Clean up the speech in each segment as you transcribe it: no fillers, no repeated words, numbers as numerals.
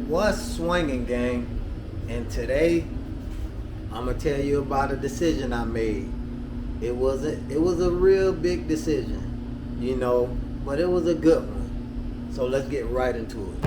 What's swinging, gang? And today, I'm gonna tell you about a decision I made. It was a real big decision, but it was a good one. So let's get right into it.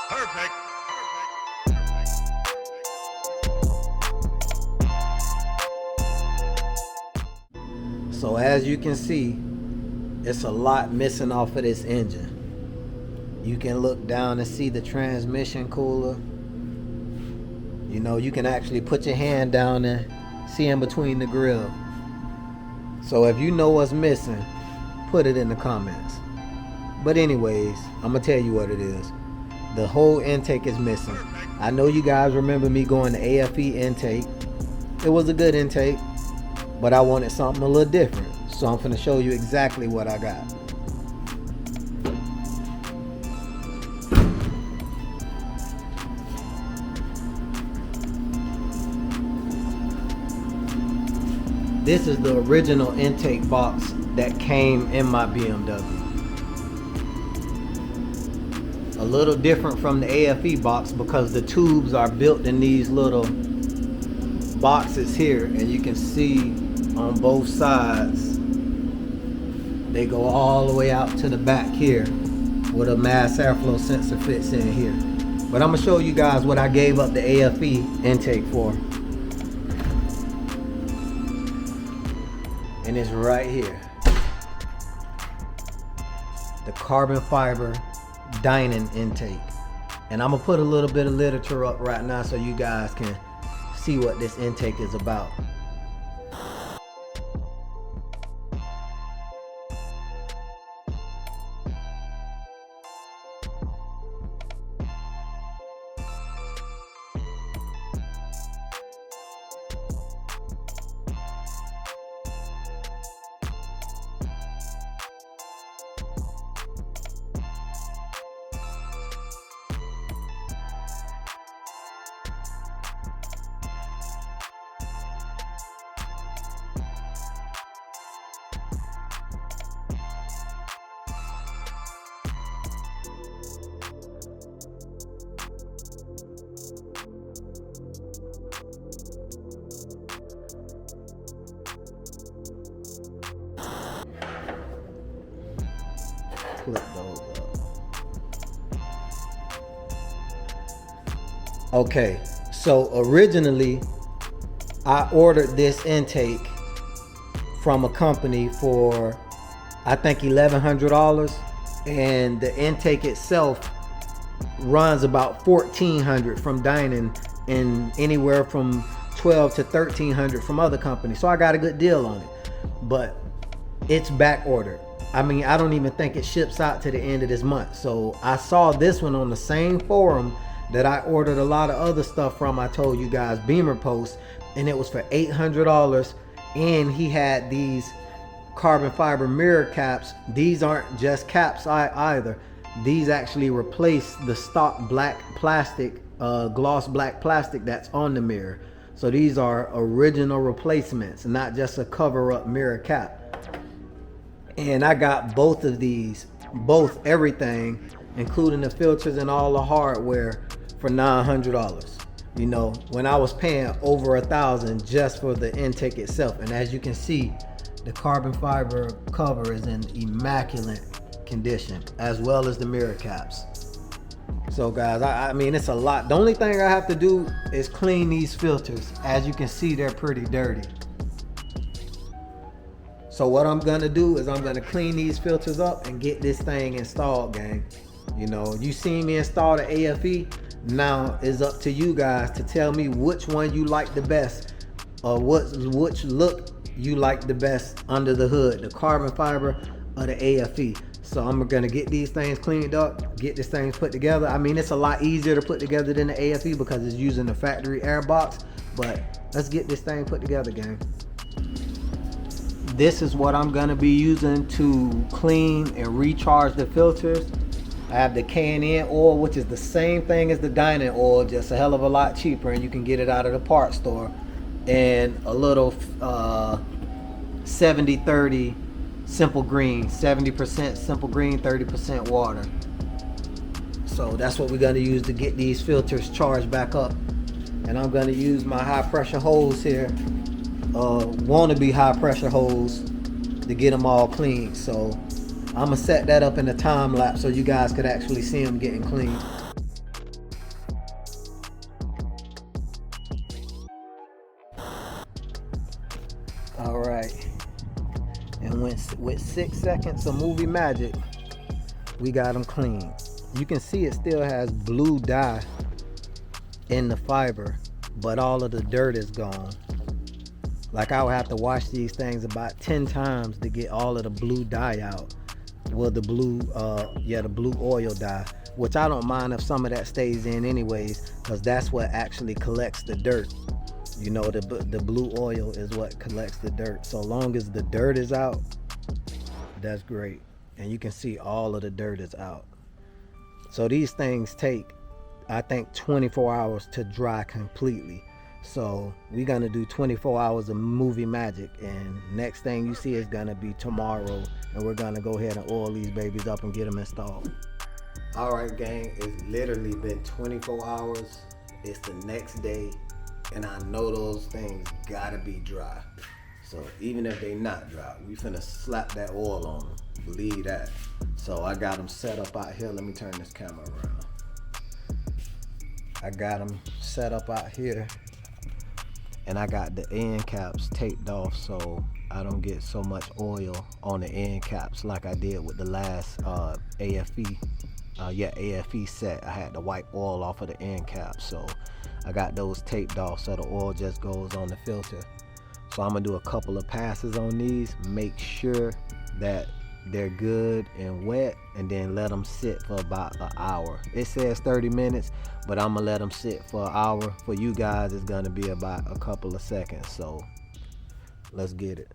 Perfect. So as you can see, it's a lot missing off of this engine. You can look down and see the transmission cooler. You can actually put your hand down and see in between the grill. So if you know what's missing, put it in the comments. But anyways, I'm gonna tell you what it is. The whole intake is missing. I know you guys remember me going to AFE intake. It was a good intake, but I wanted something a little different. So I'm finna show you exactly what I got. This is the original intake box that came in my BMW. A little different from the AFE box because the tubes are built in these little boxes here, and you can see on both sides they go all the way out to the back here with a mass airflow sensor fits in here. But I'm gonna show you guys what I gave up the AFE intake for, and it's right here. The carbon fiber Dinan intake. And I'm gonna put a little bit of literature up right now so you guys can see what this intake is about. Flip those up. Okay, so originally I ordered this intake from a company for I think $1,100, and the intake itself runs about $1,400 from Dinan and anywhere from $1,200 to $1,300 from other companies. So I got a good deal on it, but it's back ordered. I mean, I don't even think it ships out to the end of this month. So I saw this one on the same forum that I ordered a lot of other stuff from. I told you guys, Beamer Post, and it was for $800. And he had these carbon fiber mirror caps. These aren't just caps either. These actually replace the stock black plastic, gloss black plastic that's on the mirror. So these are original replacements, not just a cover up mirror cap. And I got both of these, everything, including the filters and all the hardware, for $900. When I was paying over $1,000 just for the intake itself. And as you can see, the carbon fiber cover is in immaculate condition, as well as the mirror caps. So guys, I mean, it's a lot. The only thing I have to do is clean these filters. As you can see, they're pretty dirty. So what I'm gonna do is I'm gonna clean these filters up and get this thing installed, gang. You seen me install the AFE. Now it's up to you guys to tell me which one you like the best, or which look you like the best under the hood, the carbon fiber or the AFE. So I'm gonna get these things cleaned up, get this thing put together. I mean, it's a lot easier to put together than the AFE because it's using the factory air box, but let's get this thing put together, gang. This is what I'm gonna be using to clean and recharge the filters. I have the K&N oil, which is the same thing as the Dinan oil, just a hell of a lot cheaper, and you can get it out of the parts store. And a little 70-30 simple green, 70% simple green, 30% water. So that's what we're gonna use to get these filters charged back up. And I'm gonna use my high pressure hose here, wannabe high pressure hose, to get them all clean. So I'm gonna set that up in a time lapse so you guys could actually see them getting clean. All right, and with 6 seconds of movie magic, we got them clean. You can see it still has blue dye in the fiber, but all of the dirt is gone. Like, I would have to wash these things about 10 times to get all of the blue dye out. Well, the blue oil dye, which I don't mind if some of that stays in anyways, because that's what actually collects the dirt. You know, the blue oil is what collects the dirt. So long as the dirt is out, that's great. And you can see all of the dirt is out. So these things take, I think, 24 hours to dry completely. So we're gonna do 24 hours of movie magic, and next thing you see is gonna be tomorrow, and we're gonna go ahead and oil these babies up and get them installed. All right, gang, it's literally been 24 hours. It's the next day, and I know those things gotta be dry. So even if they not dry, we finna slap that oil on them, believe that. So I got them set up out here. Let me turn this camera around. I got them set up out here, and I got the end caps taped off so I don't get so much oil on the end caps like I did with the last AFE set. I had to wipe oil off of the end caps, so I got those taped off so the oil just goes on the filter. So I'm gonna do a couple of passes on these, make sure that they're good and wet, and then let them sit for about an hour. It says 30 minutes, but I'm gonna let them sit for an hour. For you guys, it's gonna be about a couple of seconds. So let's get it.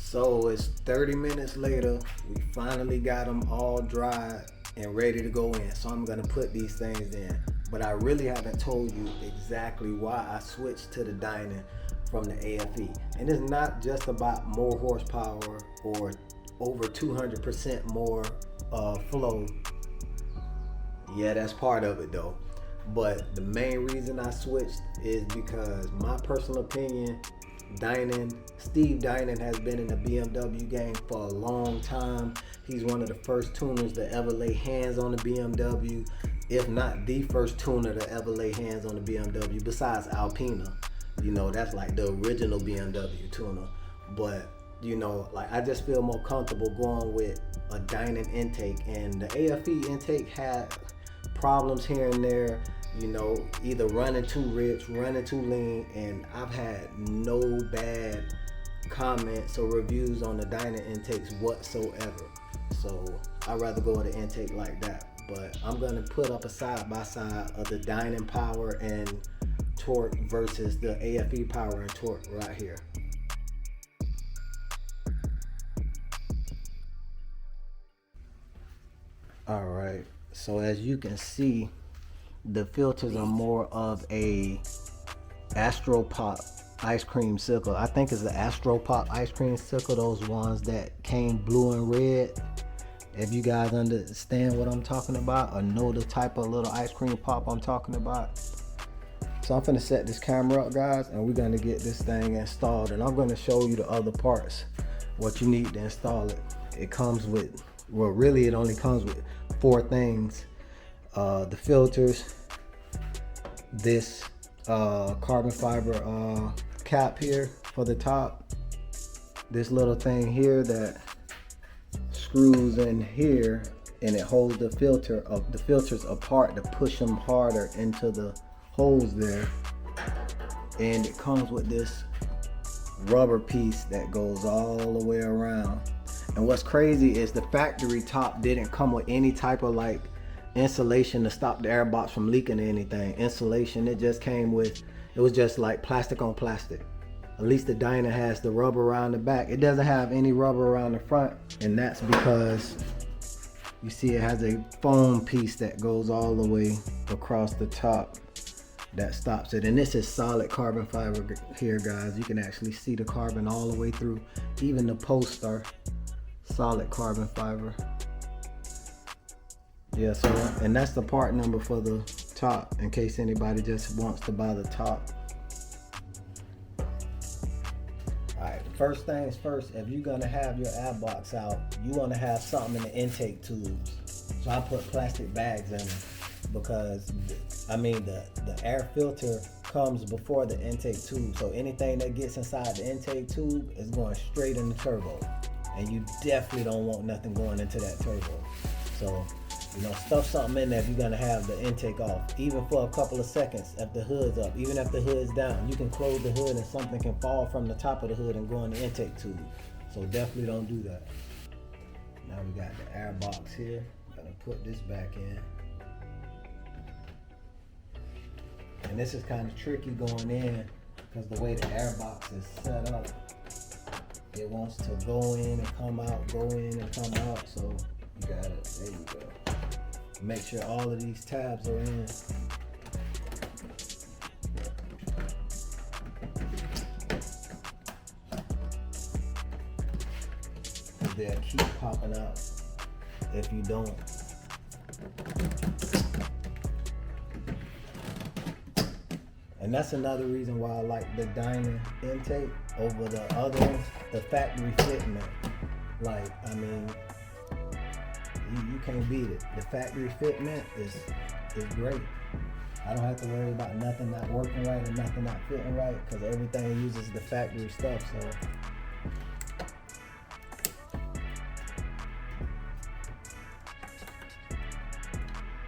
So it's 30 minutes later. We finally got them all dried and ready to go in. So I'm gonna put these things in. But I really haven't told you exactly why I switched to the Dinan from the AFE. And it's not just about more horsepower or over 200% more flow. Yeah, that's part of it though. But the main reason I switched is because my personal opinion, Steve Dinan has been in the BMW game for a long time. He's one of the first tuners to ever lay hands on the BMW, if not the first tuner to ever lay hands on the BMW, besides Alpina. You know, that's like the original BMW tuner. But, you know, like, I just feel more comfortable going with a Dinan intake. And the AFE intake had problems here and there. You know, either running too rich, running too lean, and I've had no bad comments or reviews on the Dinan intakes whatsoever. So I'd rather go with an intake like that. But I'm gonna put up a side by side of the Dinan power and torque versus the AFE power and torque right here. All right, so as you can see, the filters are more of a Astro Pop ice cream sickle. I think it's the Astro Pop ice cream sickle, those ones that came blue and red. If you guys understand what I'm talking about or know the type of little ice cream pop I'm talking about. So I'm gonna set this camera up, guys, and we're gonna get this thing installed, and I'm gonna show you the other parts, what you need to install it. It comes with, well, really it only comes with 4 things. The filters, this carbon fiber cap here for the top. This little thing here that screws in here, and it holds the filters apart to push them harder into the holes there. And it comes with this rubber piece that goes all the way around. And what's crazy is the factory top didn't come with any type of like insulation to stop the air box from leaking or anything. Insulation, it just came with, it was just like plastic on plastic. At least the Dinan has the rubber around the back. It doesn't have any rubber around the front, and that's because you see it has a foam piece that goes all the way across the top that stops it. And this is solid carbon fiber here, guys. You can actually see the carbon all the way through. Even the posts are solid carbon fiber. Yeah, so, and that's the part number for the top, in case anybody just wants to buy the top. Alright, first things first, if you're gonna have your air box out, you wanna have something in the intake tubes. So I put plastic bags in them, because I mean the air filter comes before the intake tube. So anything that gets inside the intake tube is going straight in the turbo. And you definitely don't want nothing going into that turbo. So, you know, stuff something in there if you're gonna have the intake off, even for a couple of seconds. If the hood's up, even if the hood's down, you can close the hood and something can fall from the top of the hood and go in the intake tube. So definitely don't do that. Now we got the air box here. I'm gonna put this back in. And this is kind of tricky going in because the way the air box is set up, it wants to go in and come out, go in and come out. So you got it, there you go. Make sure all of these tabs are in. They'll keep popping out if you don't. And that's another reason why I like the Dinan intake over the other ones, the factory fitment. Like, I mean, you can't beat it. The factory fitment is great. I don't have to worry about nothing not working right or nothing not fitting right, because everything uses the factory stuff. So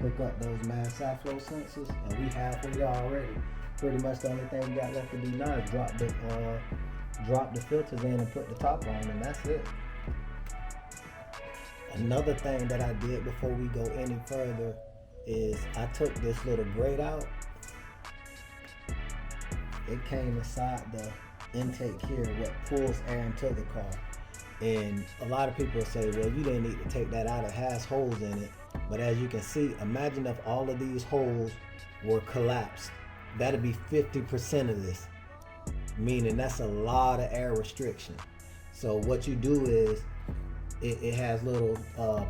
hook up those mass airflow sensors, and we halfway already. Pretty much the only thing we got left to do now is drop the filters in and put the top on, and that's it. Another thing that I did before we go any further is I took this little grate out. It came inside the intake here, what pulls air into the car. And a lot of people say, well, you didn't need to take that out, it has holes in it. But as you can see, imagine if all of these holes were collapsed. That'd be 50% of this, meaning that's a lot of air restriction. So what you do is, it has little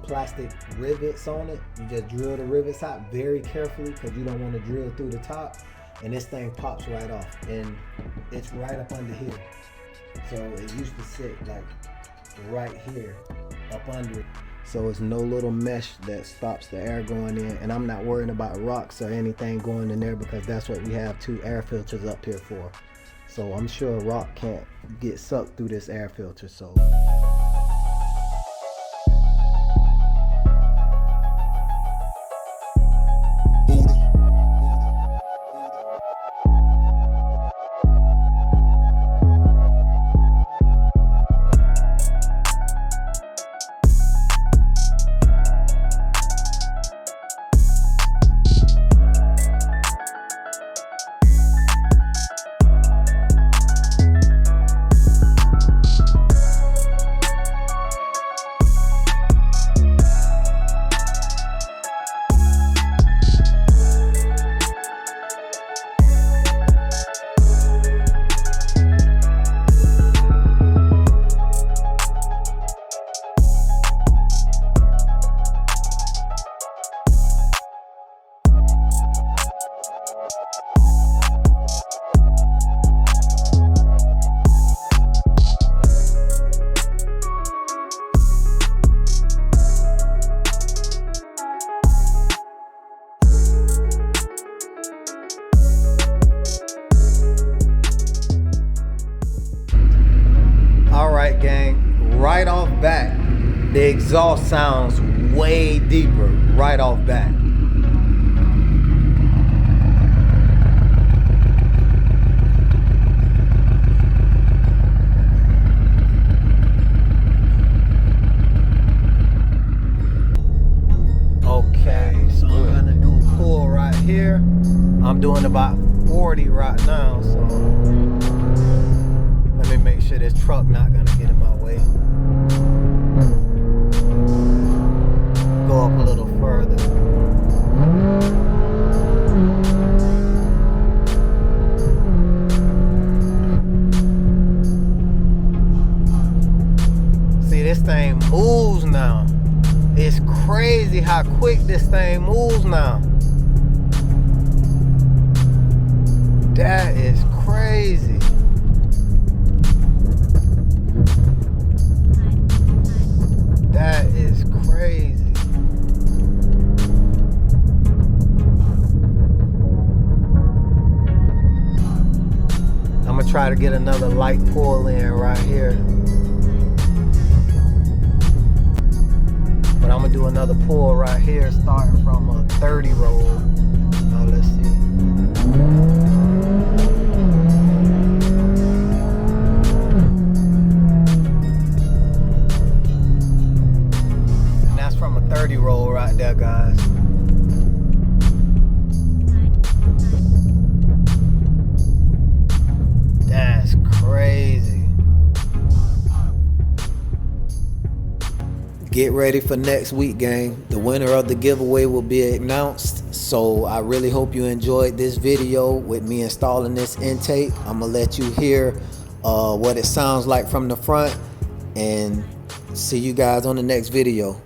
plastic rivets on it. You just drill the rivets out very carefully, because you don't want to drill through the top, and this thing pops right off, and it's right up under here. So it used to sit like right here up under it. So it's no little mesh that stops the air going in, and I'm not worrying about rocks or anything going in there, because that's what we have 2 air filters up here for. So I'm sure a rock can't get sucked through this air filter. So right, gang? Right off bat, the exhaust sounds way deeper right off bat. Okay, so I'm gonna do a pull right here. I'm doing about 40 right now, so let me make sure this truck not gonna get in my way. Go up a little further. See, this thing moves now. It's crazy how quick this thing moves now. That is crazy. That is crazy. I'm gonna try to get another light pull in right here. But I'm gonna do another pull right here, starting from a 30 roll. Now let's see. And that's from a 30 roll right there, guys. That's crazy. Get ready for next week, gang. The winner of the giveaway will be announced. So I really hope you enjoyed this video with me installing this intake. I'm gonna let you hear what it sounds like from the front, and see you guys on the next video.